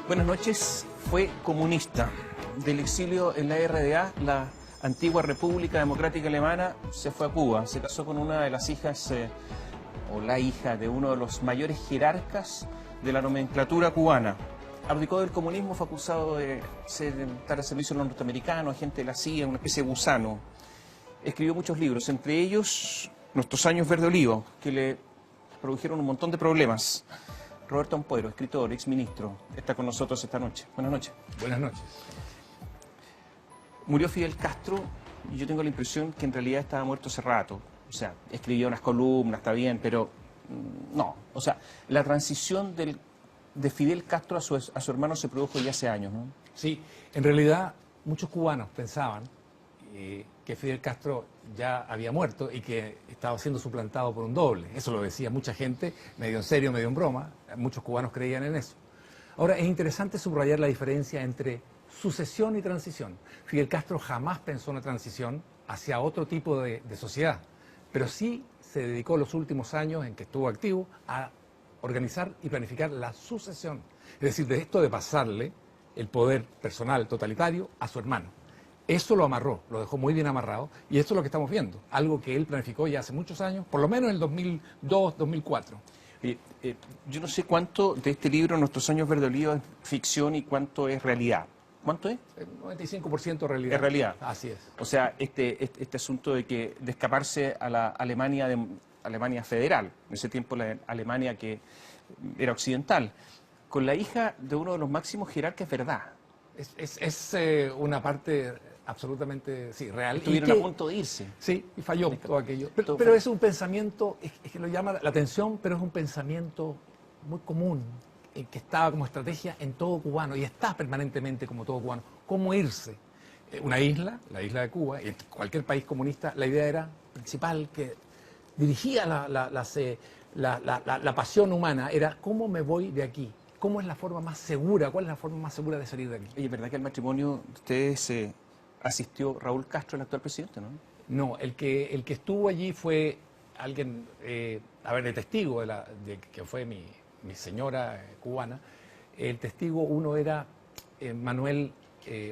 Buenas noches. Fue comunista. Del exilio en la RDA, la antigua República Democrática Alemana, se fue a Cuba. Se casó con una de las hijas, o la hija de uno de los mayores jerarcas de la nomenclatura cubana. Abdicó del comunismo, fue acusado de estar al servicio de los norteamericanos, agente de la CIA, una especie de gusano. Escribió muchos libros, entre ellos Nuestros años verde olivo, que le produjeron un montón de problemas. Roberto Ampuero, escritor, exministro, está con nosotros esta noche. Buenas noches. Buenas noches. Murió Fidel Castro y yo tengo la impresión que en realidad estaba muerto hace rato. O sea, escribió unas columnas, está bien, pero no. O sea, la transición de Fidel Castro a su hermano se produjo ya hace años, ¿no? Sí, en realidad muchos cubanos pensaban que Fidel Castro ya había muerto y que estaba siendo suplantado por un doble. Eso lo decía mucha gente, medio en serio, medio en broma. Muchos cubanos creían en eso. Ahora, es interesante subrayar la diferencia entre sucesión y transición. Fidel Castro jamás pensó una transición hacia otro tipo de sociedad, pero sí se dedicó los últimos años en que estuvo activo a organizar y planificar la sucesión. Es decir, de esto de pasarle el poder personal totalitario a su hermano. Eso lo amarró, lo dejó muy bien amarrado, y esto es lo que estamos viendo, algo que él planificó ya hace muchos años, por lo menos en el 2002, 2004. Yo no sé cuánto de este libro, Nuestros años verde olivo, es ficción y cuánto es realidad. ¿Cuánto es? 95% realidad. Es realidad. Así es. O sea, este asunto de escaparse a la Alemania, Alemania federal, en ese tiempo la Alemania que era occidental, con la hija de uno de los máximos jerarcas, es verdad. Es una parte absolutamente, sí, real. Estuvieron a punto de irse. Sí, y falló todo aquello. Pero es un pensamiento, es que lo llama la atención, pero es un pensamiento muy común, que estaba como estrategia en todo cubano, y está permanentemente como todo cubano. ¿Cómo irse? Una isla, la isla de Cuba, y en cualquier país comunista, la idea era principal que dirigía la pasión humana, era ¿cómo me voy de aquí? ¿Cómo es la forma más segura? ¿Cuál es la forma más segura de salir de aquí? Oye, ¿es verdad que al matrimonio de ustedes asistió Raúl Castro, el actual presidente, no? No, el que estuvo allí fue alguien, de testigo que fue mi señora cubana. El testigo uno era Manuel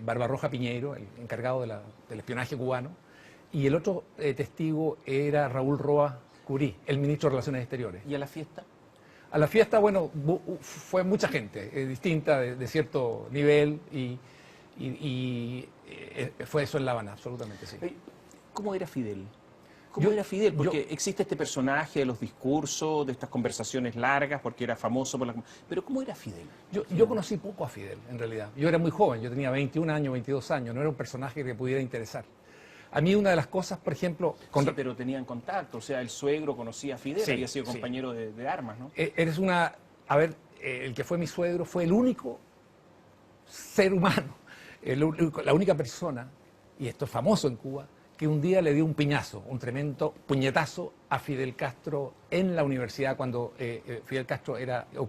Barbarroja Piñeiro, el encargado del espionaje cubano, y el otro testigo era Raúl Roa Curí, el ministro de Relaciones Exteriores. ¿Y a la fiesta? A la fiesta, bueno, fue mucha gente, distinta, de cierto nivel, y fue eso en La Habana, absolutamente, sí. ¿Cómo era Fidel? ¿Cómo era Fidel? Porque existe este personaje de los discursos, de estas conversaciones largas, porque era famoso por Pero ¿cómo era Fidel? Yo conocí poco a Fidel, en realidad. Yo era muy joven, yo tenía 21 años, 22 años, no era un personaje que pudiera interesar. A mí una de las cosas, por ejemplo... Sí, pero tenían contacto, o sea, el suegro conocía a Fidel, sí, había sido compañero de armas, ¿no? El que fue mi suegro fue el único ser humano, la única persona, y esto es famoso en Cuba, que un día le dio un piñazo, un tremendo puñetazo a Fidel Castro en la universidad cuando Fidel Castro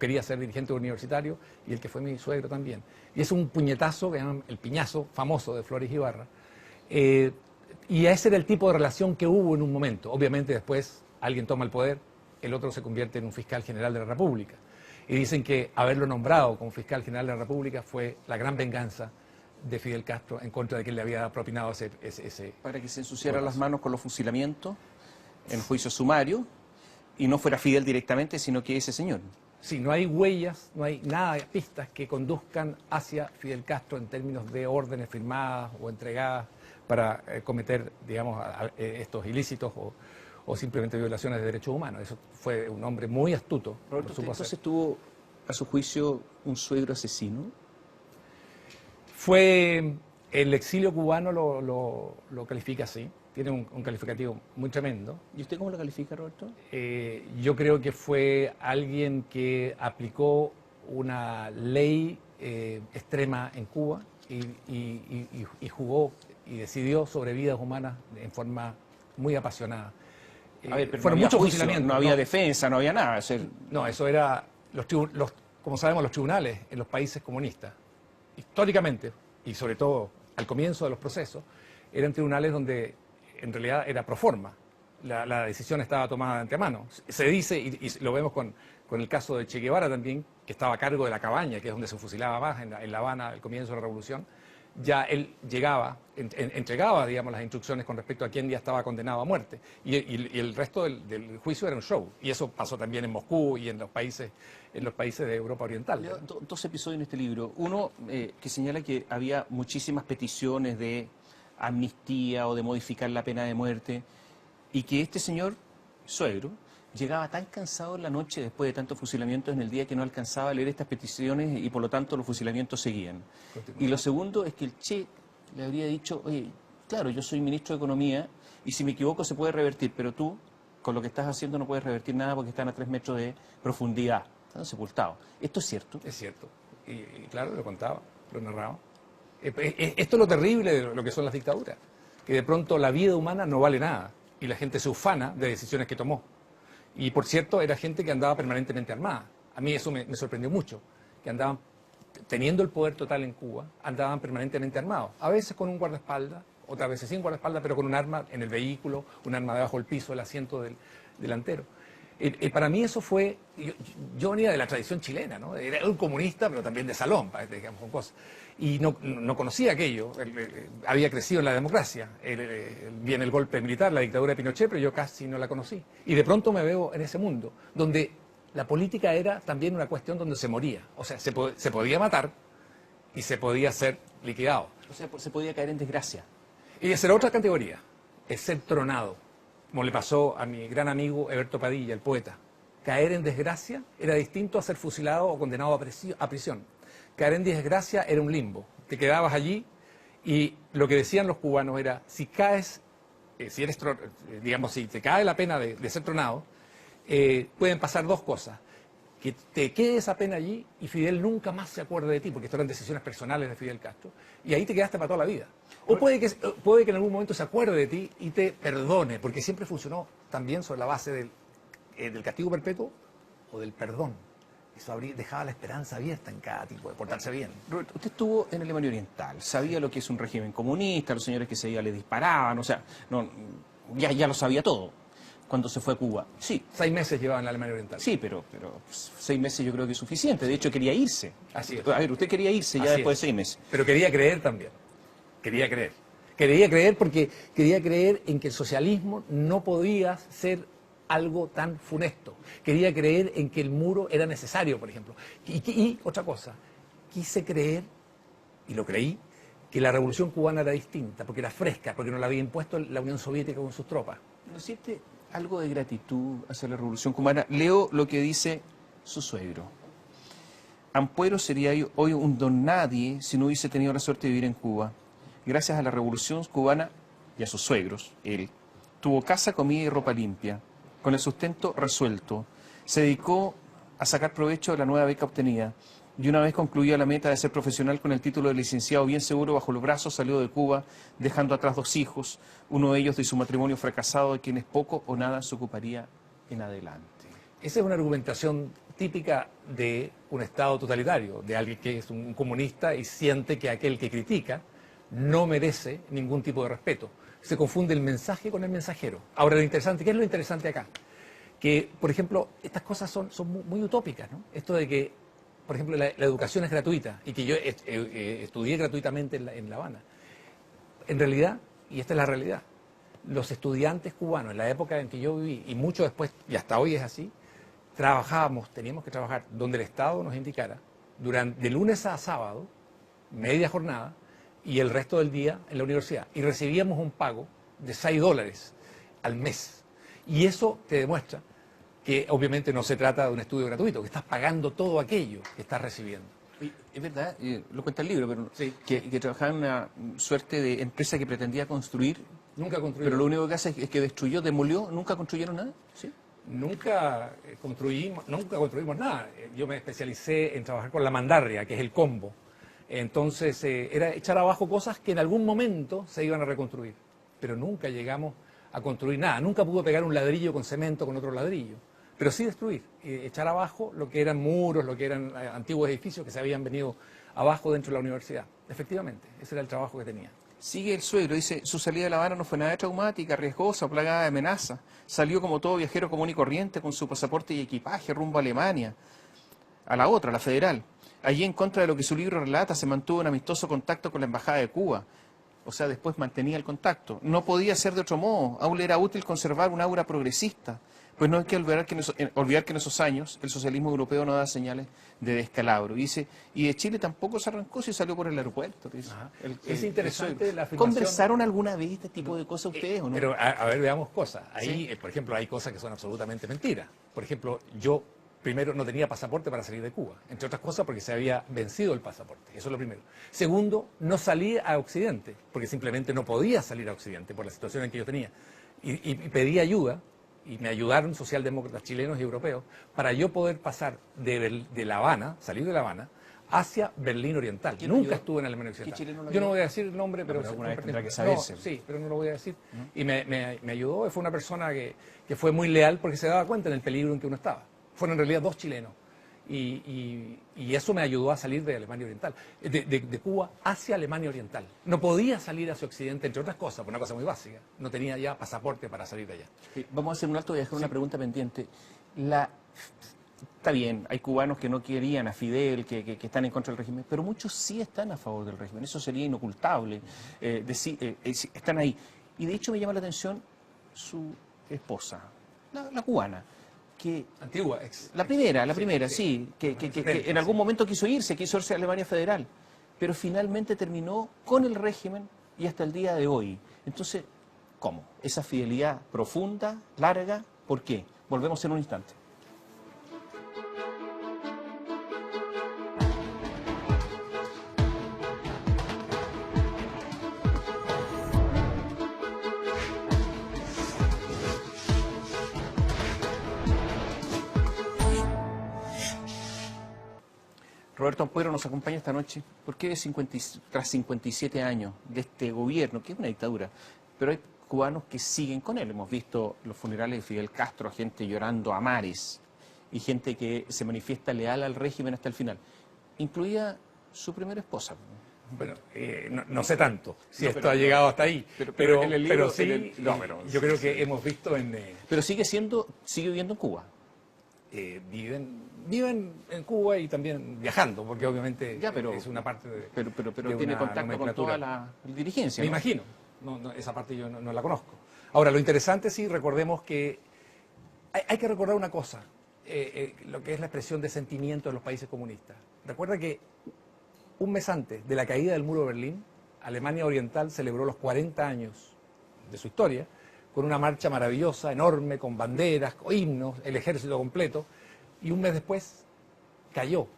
quería ser dirigente universitario, y el que fue mi suegro también. Y es un puñetazo, que llaman el piñazo famoso de Flores Ibarra. Y ese era el tipo de relación que hubo en un momento. Obviamente después alguien toma el poder, el otro se convierte en un fiscal general de la República. Y dicen que haberlo nombrado como fiscal general de la República fue la gran venganza de Fidel Castro en contra de que le había propinado ese para que se ensuciaran las manos con los fusilamientos en juicio sumario y no fuera Fidel directamente, sino que ese señor. Sí, no hay huellas, no hay nada de pistas que conduzcan hacia Fidel Castro en términos de órdenes firmadas o entregadas para cometer, digamos, estos ilícitos o simplemente violaciones de derechos humanos. Eso fue un hombre muy astuto. Roberto, ¿entonces tuvo, a su juicio, un suegro asesino? El exilio cubano lo califica así, tiene un calificativo muy tremendo. ¿Y usted cómo lo califica, Roberto? Yo creo que fue alguien que aplicó una ley extrema en Cuba y jugó y decidió sobre vidas humanas en forma muy apasionada. A ver, pero fueron no muchos juicio, fusilamientos. No había defensa, no había nada. No, eso era, como sabemos, los tribunales en los países comunistas, históricamente, y sobre todo al comienzo de los procesos, eran tribunales donde en realidad era pro forma. la decisión estaba tomada de antemano. Se dice, y lo vemos con el caso de Che Guevara también, que estaba a cargo de la cabaña, que es donde se fusilaba más en La Habana al comienzo de la revolución, ya él llegaba, entregaba, digamos, las instrucciones con respecto a quién ya estaba condenado a muerte. Y el resto del juicio era un show. Y eso pasó también en Moscú y en los países de Europa Oriental. Leo dos episodios en este libro. Uno que señala que había muchísimas peticiones de amnistía o de modificar la pena de muerte y que este señor, suegro, llegaba tan cansado en la noche después de tantos fusilamientos en el día que no alcanzaba a leer estas peticiones y por lo tanto los fusilamientos seguían. Y lo segundo es que el Che le habría dicho, oye, claro, yo soy ministro de Economía y si me equivoco se puede revertir, pero tú con lo que estás haciendo no puedes revertir nada porque están a 3 metros de profundidad, están sepultados. ¿Esto es cierto? Es cierto. Y claro, lo contaba, lo narraba. Esto es lo terrible de lo que son las dictaduras, que de pronto la vida humana no vale nada y la gente se ufana de decisiones que tomó. Y por cierto, era gente que andaba permanentemente armada. A mí eso me sorprendió mucho, que andaban, teniendo el poder total en Cuba, andaban permanentemente armados. A veces con un guardaespaldas, otras veces sin guardaespaldas, pero con un arma en el vehículo, un arma debajo del piso, el asiento del delantero. Para mí eso fue, yo venía de la tradición chilena, ¿no? Era un comunista, pero también de salón, digamos, con cosas. Y no conocía aquello, había crecido en la democracia, viene el golpe militar, la dictadura de Pinochet, pero yo casi no la conocí. Y de pronto me veo en ese mundo, donde la política era también una cuestión donde se moría. O sea, se podía matar y se podía ser liquidado. O sea, se podía caer en desgracia. Y esa era otra categoría, es ser tronado, como le pasó a mi gran amigo Eberto Padilla, el poeta. Caer en desgracia era distinto a ser fusilado o condenado a prisión. Caer en desgracia era un limbo. Te quedabas allí y lo que decían los cubanos era, si caes, digamos, si te cae la pena de ser tronado, pueden pasar dos cosas. Que te quede esa pena allí y Fidel nunca más se acuerde de ti, porque estas eran decisiones personales de Fidel Castro, y ahí te quedaste para toda la vida. O puede que en algún momento se acuerde de ti y te perdone, porque siempre funcionó también sobre la base del castigo perpetuo o del perdón. Eso dejaba la esperanza abierta en cada tipo de portarse bien. Roberto, usted estuvo en Alemania Oriental, sabía lo que es un régimen comunista, los señores que se iban le disparaban, o sea, ya lo sabía todo. Cuando se fue a Cuba, sí. 6 meses llevaba en la Alemania Oriental. Sí, pero 6 meses yo creo que es suficiente. De hecho, quería irse. Así es. A ver, usted quería irse ya Así después es. de 6 meses. Pero quería creer también. Quería creer. Quería creer porque quería creer en que el socialismo no podía ser algo tan funesto. Quería creer en que el muro era necesario, por ejemplo. Y otra cosa, quise creer, y lo creí, que la revolución cubana era distinta, porque era fresca, porque no la había impuesto la Unión Soviética con sus tropas. ¿No siente algo de gratitud hacia la revolución cubana? Leo lo que dice su suegro. Ampuero sería hoy un don nadie si no hubiese tenido la suerte de vivir en Cuba. Gracias a la revolución cubana y a sus suegros, él tuvo casa, comida y ropa limpia, con el sustento resuelto. Se dedicó a sacar provecho de la nueva beca obtenida. Y una vez concluida la meta de ser profesional con el título de licenciado bien seguro bajo los brazos, salió de Cuba, dejando atrás 2 hijos, uno de ellos de su matrimonio fracasado, de quienes poco o nada se ocuparía en adelante. Esa es una argumentación típica de un Estado totalitario, de alguien que es un comunista y siente que aquel que critica no merece ningún tipo de respeto. Se confunde el mensaje con el mensajero. Ahora, lo interesante, ¿qué es lo interesante acá? Que, por ejemplo, estas cosas son muy utópicas, ¿no? Esto de que, por ejemplo, la educación es gratuita y que yo estudié gratuitamente en La Habana. En realidad, y esta es la realidad, los estudiantes cubanos en la época en que yo viví, y mucho después, y hasta hoy es así, teníamos que trabajar donde el Estado nos indicara, de lunes a sábado, media jornada, y el resto del día en la universidad. Y recibíamos un pago de $6 al mes. Y eso te demuestra que obviamente no se trata de un estudio gratuito, que estás pagando todo aquello que estás recibiendo. Es verdad, lo cuenta el libro, pero sí. que trabajaba en una suerte de empresa que pretendía construir. Nunca construyeron. Pero lo único que hace es que destruyó, demolió, nunca construyeron nada. ¿Sí? Nunca construimos nada. Yo me especialicé en trabajar con la mandarria, que es el combo. Entonces era echar abajo cosas que en algún momento se iban a reconstruir. Pero nunca llegamos a construir nada. Nunca pudo pegar un ladrillo con cemento con otro ladrillo. Pero sí destruir, echar abajo lo que eran muros, lo que eran antiguos edificios que se habían venido abajo dentro de la universidad. Efectivamente, ese era el trabajo que tenía. Sigue el suegro, dice, su salida de La Habana no fue nada traumática, riesgosa, plagada de amenazas. Salió como todo viajero común y corriente con su pasaporte y equipaje rumbo a Alemania, a la otra, la federal. Allí, en contra de lo que su libro relata, se mantuvo en amistoso contacto con la Embajada de Cuba. O sea, después mantenía el contacto. No podía ser de otro modo. Aún le era útil conservar un aura progresista. Pues no hay que olvidar que en esos años el socialismo europeo no da señales de descalabro. Dice, y de Chile tampoco se arrancó si salió por el aeropuerto. Dice, es interesante la afirmación. ¿Conversaron alguna vez este tipo de cosas ustedes o no? Pero, a ver, veamos cosas. Ahí, ¿Sí? por ejemplo, hay cosas que son absolutamente mentiras. Por ejemplo, yo primero no tenía pasaporte para salir de Cuba, entre otras cosas porque se había vencido el pasaporte. Eso es lo primero. Segundo, no salí a Occidente, porque simplemente no podía salir a Occidente por la situación en que yo tenía. Y pedí ayuda. Y me ayudaron socialdemócratas chilenos y europeos para yo poder pasar de La Habana, salir de La Habana, hacia Berlín Oriental. Nunca estuve en Alemania Occidental. Yo no voy a decir el nombre, pero alguna vez tendrá que saberse. No, sí, pero no lo voy a decir. Y me ayudó, fue una persona que fue muy leal porque se daba cuenta del peligro en que uno estaba. Fueron en realidad 2 chilenos. Y eso me ayudó a salir de Alemania Oriental, de Cuba hacia Alemania Oriental. No podía salir hacia Occidente, entre otras cosas, por una cosa muy básica. No tenía ya pasaporte para salir de allá. Vamos a hacer un alto y dejar una pregunta pendiente. Está bien, hay cubanos que no querían a Fidel, que están en contra del régimen, pero muchos sí están a favor del régimen. Eso sería inocultable. Están ahí. Y de hecho me llama la atención su esposa, la cubana. Antigua, la primera, sí, que en algún momento quiso irse a Alemania Federal, pero finalmente terminó con el régimen y hasta el día de hoy. Entonces, ¿cómo? Esa fidelidad profunda, larga, ¿por qué? Volvemos en un instante. Roberto Ampuero nos acompaña esta noche. ¿Por qué tras 57 años de este gobierno, que es una dictadura, pero hay cubanos que siguen con él? Hemos visto los funerales de Fidel Castro, gente llorando a mares y gente que se manifiesta leal al régimen hasta el final, incluida su primera esposa. Bueno, no sé tanto si esto ha llegado hasta ahí, pero sí, yo creo que hemos visto Pero sigue viviendo en Cuba. Viven en Cuba y también viajando, porque obviamente es una parte de... Pero tiene contacto con toda la dirigencia, Me ¿no? imagino. Esa parte yo no la conozco. Ahora, lo interesante, sí, recordemos que... Hay que recordar una cosa, lo que es la expresión de sentimiento en los países comunistas. Recuerda que un mes antes de la caída del muro de Berlín, Alemania Oriental celebró los 40 años de su historia, con una marcha maravillosa, enorme, con banderas, con himnos, el ejército completo, y un mes después cayó,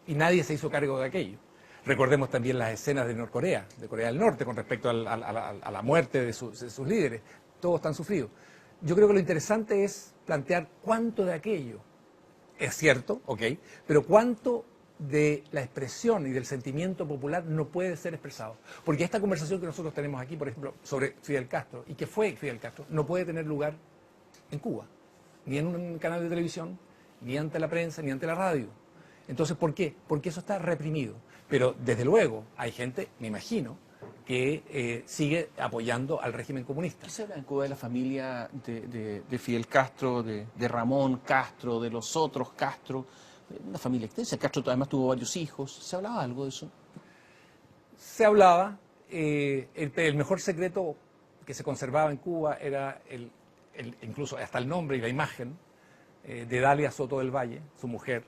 y nadie se hizo cargo de aquello. Recordemos también las escenas de Norcorea, de Corea del Norte, con respecto a la muerte de sus líderes. Todos están sufridos. Yo creo que lo interesante es plantear cuánto de aquello es cierto, ok, pero cuánto de la expresión y del sentimiento popular no puede ser expresado. Porque esta conversación que nosotros tenemos aquí, por ejemplo, sobre Fidel Castro, y que fue Fidel Castro, no puede tener lugar en Cuba, ni en un canal de televisión, ni ante la prensa, ni ante la radio. Entonces, ¿por qué? Porque eso está reprimido. Pero, desde luego, hay gente, me imagino, que sigue apoyando al régimen comunista. ¿Qué se habla en Cuba de la familia de Fidel Castro, de Ramón Castro, de los otros Castro? Una familia extensa. Castro además tuvo varios hijos. ¿Se hablaba algo de eso? Se hablaba. El mejor secreto que se conservaba en Cuba era incluso hasta el nombre y la imagen de Dalia Soto del Valle, su mujer,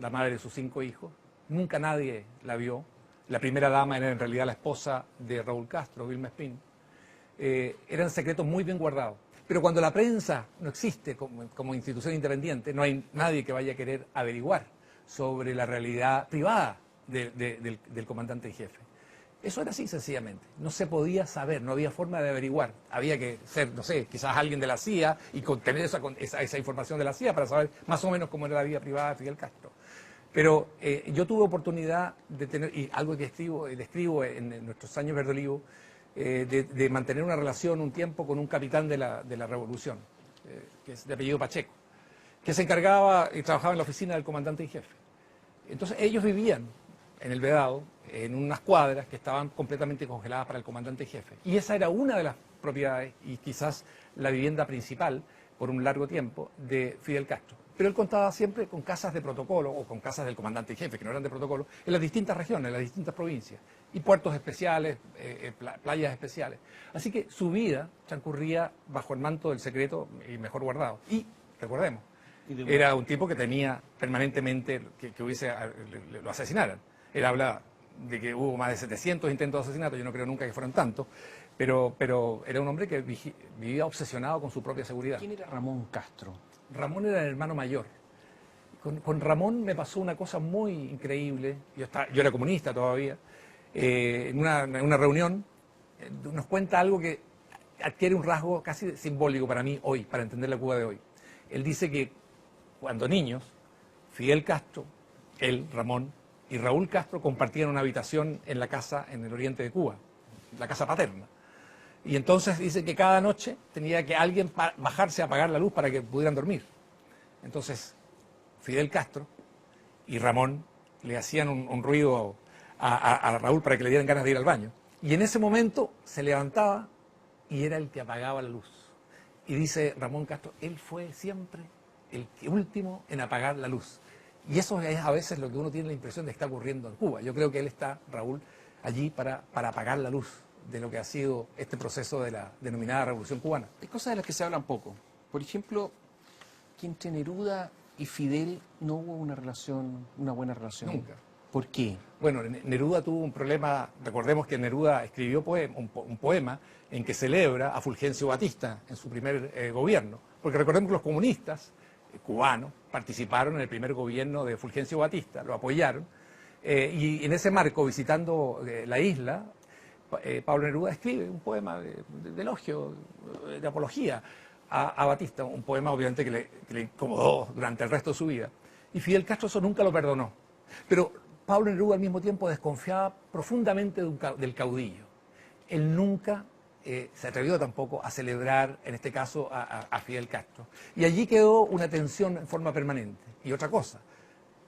la madre de sus 5 hijos. Nunca nadie la vio. La primera dama era en realidad la esposa de Raúl Castro, Vilma Espín. Eran secretos muy bien guardados. Pero cuando la prensa no existe como institución independiente, no hay nadie que vaya a querer averiguar sobre la realidad privada del comandante en jefe. Eso era así, sencillamente. No se podía saber, no había forma de averiguar. Había que ser, no sé, quizás alguien de la CIA y tener esa información de la CIA para saber más o menos cómo era la vida privada de Fidel Castro. Pero yo tuve oportunidad de tener, y algo que describo en nuestros años Verde Olivo, de mantener una relación un tiempo con un capitán de la revolución, que es de apellido Pacheco, que se encargaba y trabajaba en la oficina del comandante en jefe. Entonces ellos vivían en el Vedado, en unas cuadras que estaban completamente congeladas para el comandante jefe. Y esa era una de las propiedades y quizás la vivienda principal por un largo tiempo de Fidel Castro. Pero él contaba siempre con casas de protocolo o con casas del comandante jefe, que no eran de protocolo, en las distintas regiones, en las distintas provincias, y puertos especiales, playas especiales. Así que su vida transcurría bajo el manto del secreto y mejor guardado. Y, recordemos, era un tipo que temía permanentemente que lo asesinaran. Él habla de que hubo más de 700 intentos de asesinato, yo no creo nunca que fueran tantos, pero era un hombre que vivía obsesionado con su propia seguridad. ¿Quién era Ramón Castro? Ramón era el hermano mayor. Con Ramón me pasó una cosa muy increíble. Yo era comunista todavía. En una reunión nos cuenta algo que adquiere un rasgo casi simbólico para mí hoy, para entender la Cuba de hoy. Él dice que cuando niños, Fidel Castro, él, Ramón, y Raúl Castro compartían una habitación en la casa en el oriente de Cuba, la casa paterna. Y entonces dice que cada noche tenía que alguien bajarse a apagar la luz para que pudieran dormir. Entonces, Fidel Castro y Ramón le hacían un ruido a Raúl para que le dieran ganas de ir al baño. Y en ese momento se levantaba y era el que apagaba la luz. Y dice Ramón Castro, él fue siempre el último en apagar la luz. Y eso es a veces lo que uno tiene la impresión de que está ocurriendo en Cuba. Yo creo que él está, Raúl, allí para apagar la luz de lo que ha sido este proceso de la denominada Revolución Cubana. Hay cosas de las que se hablan poco. Por ejemplo, que entre Neruda y Fidel no hubo una buena relación. Nunca. ¿Por qué? Bueno, Neruda tuvo un problema, recordemos que Neruda escribió un poema en que celebra a Fulgencio Batista en su primer gobierno, porque recordemos que los comunistas cubanos participaron en el primer gobierno de Fulgencio Batista, lo apoyaron, y en ese marco, visitando la isla, Pablo Neruda escribe un poema de elogio, de apología a Batista, un poema obviamente que le incomodó durante el resto de su vida. Y Fidel Castro eso nunca lo perdonó. Pero Pablo Neruda al mismo tiempo desconfiaba profundamente del caudillo. Él nunca se atrevió tampoco a celebrar, en este caso, a Fidel Castro. Y allí quedó una tensión en forma permanente. Y otra cosa,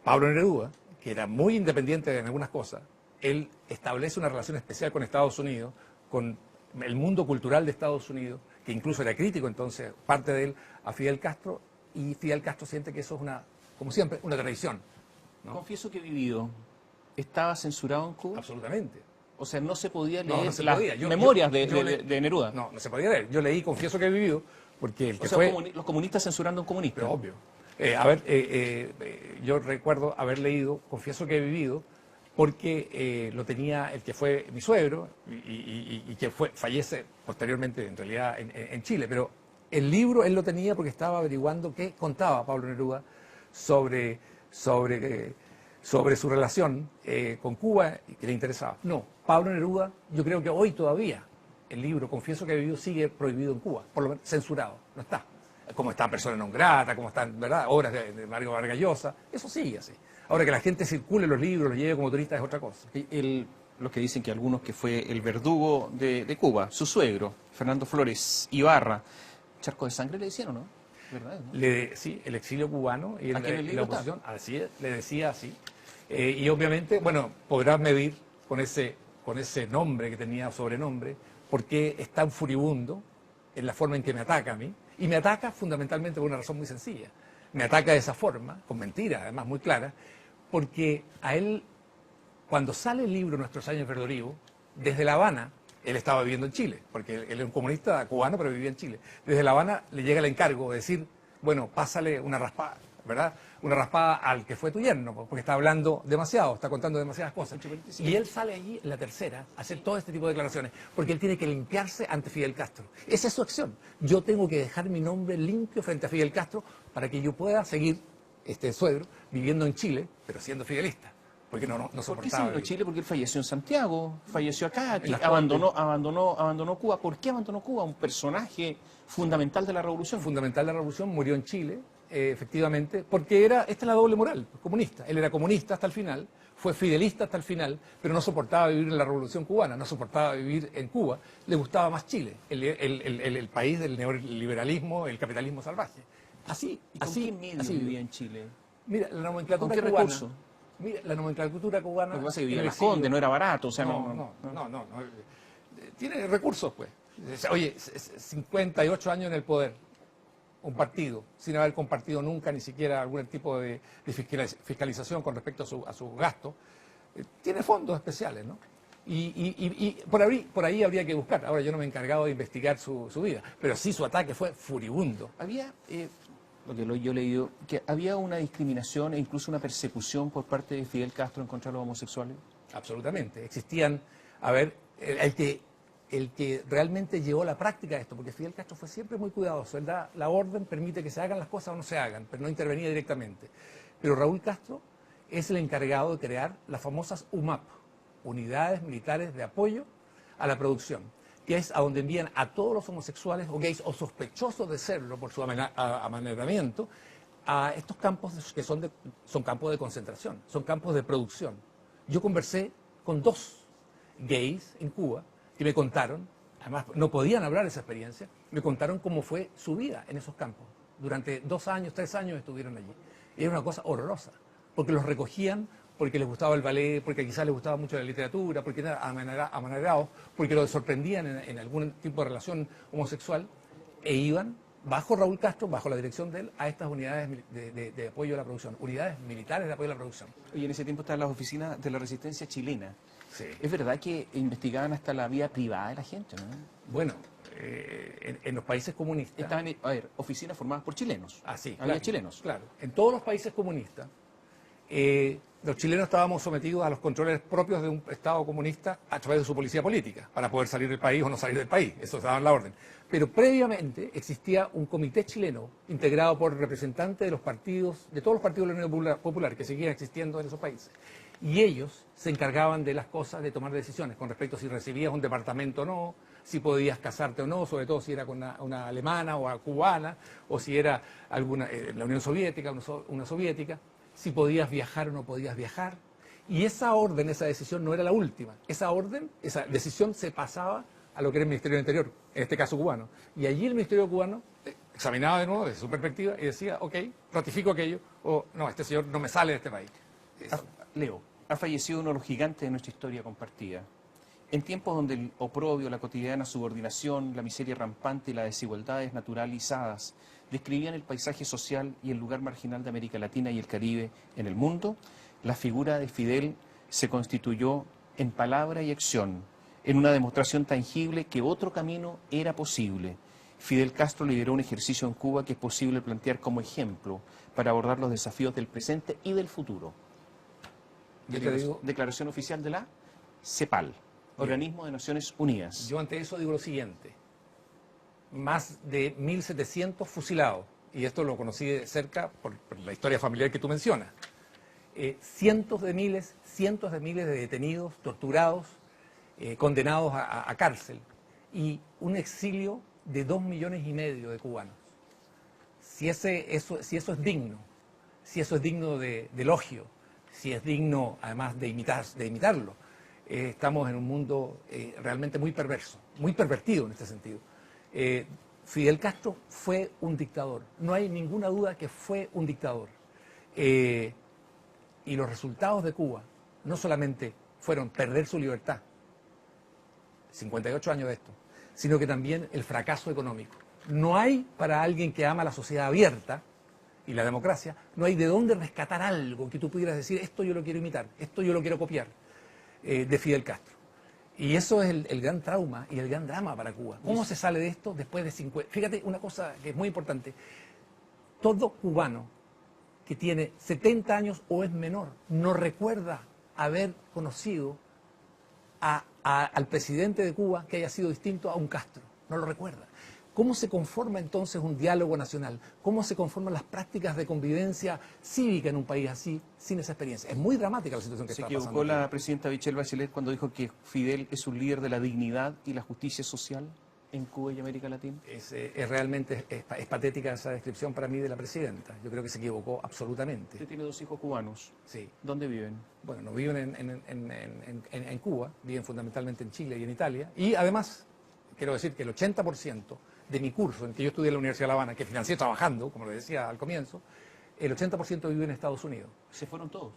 Pablo Neruda, que era muy independiente en algunas cosas, él establece una relación especial con Estados Unidos, con el mundo cultural de Estados Unidos, que incluso era crítico entonces, parte de él, a Fidel Castro, y Fidel Castro siente que eso es como siempre, una traición, ¿no? Confieso que he vivido. ¿Estaba censurado en Cuba? Absolutamente. O sea, no se podía leer no se las podía. memorias de Neruda. No se podía leer. Yo leí Confieso que he vivido, porque el que o sea, fue... los comunistas censurando a un comunista. Pero obvio. Yo recuerdo haber leído Confieso que he vivido, porque lo tenía el que fue mi suegro y que fallece posteriormente, en realidad, en Chile. Pero el libro él lo tenía porque estaba averiguando qué contaba Pablo Neruda sobre su relación con Cuba y que le interesaba. No, Pablo Neruda, yo creo que hoy todavía el libro Confieso que he vivido sigue prohibido en Cuba, por lo menos censurado, no está. Como está Persona non grata, como están, ¿verdad?, obras de Mario Vargas Llosa, eso sigue así. Ahora que la gente circule los libros, los lleve como turista es otra cosa. Los que dicen que algunos que fue el verdugo de Cuba, su suegro, Fernando Flores Ibarra, charco de sangre le decían, ¿o no? ¿Verdad, no? Sí, el exilio cubano y Aquí en el libro la oposición, así es, le decía así. Y obviamente, bueno, podrás medir con ese nombre que tenía, sobrenombre, por qué es tan furibundo en la forma en que me ataca a mí. Y me ataca fundamentalmente por una razón muy sencilla. Me ataca de esa forma, con mentiras además muy claras, porque a él, cuando sale el libro Nuestros años Verdorigo, desde La Habana, él estaba viviendo en Chile, porque él era un comunista cubano, pero vivía en Chile. Desde La Habana le llega el encargo de decir, bueno, pásale una raspada, ¿verdad? Una raspada al que fue tu yerno, porque está hablando demasiado, está contando demasiadas cosas. Y él sale allí en la tercera a hacer todo este tipo de declaraciones, porque él tiene que limpiarse ante Fidel Castro. Esa es su acción. Yo tengo que dejar mi nombre limpio frente a Fidel Castro para que yo pueda seguir, este suegro, viviendo en Chile, pero siendo fidelista. Porque no soportaba. ¿Por qué se vino a Chile? Porque él falleció en Santiago, falleció acá, abandonó Cuba. ¿Por qué abandonó Cuba? Un personaje fundamental de la revolución. Fundamental de la revolución, murió en Chile, efectivamente, porque esta es la doble moral, comunista. Él era comunista hasta el final, fue fidelista hasta el final, pero no soportaba vivir en la revolución cubana, no soportaba vivir en Cuba, le gustaba más Chile, el país del neoliberalismo, el capitalismo salvaje. ¿Y con qué medio vivía en Chile? Mira, la nomenclatura ¿Con qué cubana, recurso? Mira, la nomenclatura cubana... Lo que pasa es que en el Villa Las Condes exilio- no era barato, o sea, no. Tiene recursos, pues. Oye, 58 años en el poder, un partido, sin haber compartido nunca ni siquiera algún tipo de fiscalización con respecto a sus gastos, tiene fondos especiales, ¿no? Y por ahí habría que buscar. Ahora yo no me he encargado de investigar su vida, pero sí su ataque fue furibundo. Había, lo que yo he leído, que había una discriminación e incluso una persecución por parte de Fidel Castro en contra de los homosexuales. Absolutamente. Existían, a ver, el que realmente llevó la práctica de esto, porque Fidel Castro fue siempre muy cuidadoso. Él da la orden, permite que se hagan las cosas o no se hagan, pero no intervenía directamente. Pero Raúl Castro es el encargado de crear las famosas UMAP, Unidades Militares de Apoyo a la Producción, que es a donde envían a todos los homosexuales o gays o sospechosos de serlo por su amaneramiento a estos campos que son campos de concentración, son campos de producción. Yo conversé con 2 gays en Cuba que me contaron, además no podían hablar de esa experiencia, me contaron cómo fue su vida en esos campos. Durante 2 años, 3 años estuvieron allí. Y era una cosa horrorosa, porque los recogían porque les gustaba el ballet, porque quizás les gustaba mucho la literatura, porque eran amanerados, porque lo sorprendían en algún tipo de relación homosexual, e iban bajo Raúl Castro, bajo la dirección de él, a estas unidades de apoyo a la producción, unidades militares de apoyo a la producción. Y en ese tiempo estaban las oficinas de la resistencia chilena. Sí. Es verdad que investigaban hasta la vida privada de la gente, ¿no? Bueno, en los países comunistas... Estaban, a ver, oficinas formadas por chilenos. Ah, sí, Había claro, chilenos. Claro. En todos los países comunistas, los chilenos estábamos sometidos a los controles propios de un Estado comunista a través de su policía política, para poder salir del país o no salir del país. Eso estaba en la orden. Pero previamente existía un comité chileno integrado por representantes de los partidos, de todos los partidos de la Unión Popular que seguían existiendo en esos países. Y ellos se encargaban de las cosas, de tomar decisiones con respecto a si recibías un departamento o no, si podías casarte o no, sobre todo si era con una alemana o una cubana, o si era alguna la Unión Soviética, una soviética, si podías viajar o no podías viajar. Y esa orden, esa decisión no era la última. Esa orden, esa decisión se pasaba a lo que era el Ministerio del Interior, en este caso cubano. Y allí el Ministerio cubano examinaba de nuevo desde su perspectiva y decía, ok, ratifico aquello, o no, este señor no me sale de este país. Leo, ha fallecido uno de los gigantes de nuestra historia compartida. En tiempos donde el oprobio, la cotidiana subordinación, la miseria rampante y las desigualdades naturalizadas describían el paisaje social y el lugar marginal de América Latina y el Caribe en el mundo, la figura de Fidel se constituyó en palabra y acción, en una demostración tangible que otro camino era posible. Fidel Castro lideró un ejercicio en Cuba que es posible plantear como ejemplo para abordar los desafíos del presente y del futuro. Declaración oficial de la CEPAL, Organismo de Naciones Unidas. Yo ante eso digo lo siguiente: más de 1.700 fusilados, y esto lo conocí de cerca por la historia familiar que tú mencionas. Cientos de miles de detenidos, torturados, condenados a cárcel, y un exilio de 2,5 millones de cubanos. Si eso es digno, si eso es digno de elogio, si es digno además de imitarlo, estamos en un mundo realmente muy perverso, muy pervertido en este sentido. Fidel Castro fue un dictador, no hay ninguna duda que fue un dictador. Y los resultados de Cuba no solamente fueron perder su libertad, 58 años de esto, sino que también el fracaso económico. No hay, para alguien que ama la sociedad abierta y la democracia, no hay de dónde rescatar algo que tú pudieras decir, esto yo lo quiero imitar, esto yo lo quiero copiar, de Fidel Castro. Y eso es el gran trauma y el gran drama para Cuba. ¿Cómo se sale de esto después de 50? Fíjate una cosa que es muy importante. Todo cubano que tiene 70 años o es menor no recuerda haber conocido al presidente de Cuba que haya sido distinto a un Castro. No lo recuerda. ¿Cómo se conforma entonces un diálogo nacional? ¿Cómo se conforman las prácticas de convivencia cívica en un país así, sin esa experiencia? Es muy dramática la situación que está pasando. ¿Se equivocó la presidenta Michelle Bachelet cuando dijo que Fidel es un líder de la dignidad y la justicia social en Cuba y América Latina? Realmente es patética esa descripción para mí de la presidenta. Yo creo que se equivocó absolutamente. Usted tiene 2 hijos cubanos. Sí. ¿Dónde viven? Bueno, no viven en Cuba, viven fundamentalmente en Chile y en Italia. Y además, quiero decir que el 80% de mi curso, en que yo estudié en la Universidad de La Habana, que financié trabajando, como lo decía al comienzo, el 80% vive en Estados Unidos. ¿Se fueron todos?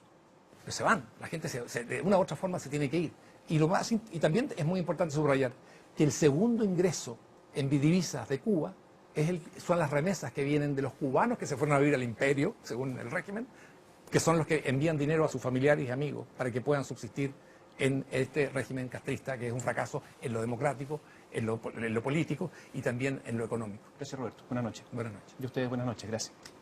pero se van. La gente de una u otra forma se tiene que ir. Y también es muy importante subrayar que el segundo ingreso en divisas de Cuba son las remesas que vienen de los cubanos que se fueron a vivir al imperio, según el régimen, que son los que envían dinero a sus familiares y amigos para que puedan subsistir en este régimen castrista, que es un fracaso en lo democrático, en lo político y también en lo económico. Gracias, Roberto. Buenas noches. Buenas noches. Y ustedes, buenas noches. Gracias.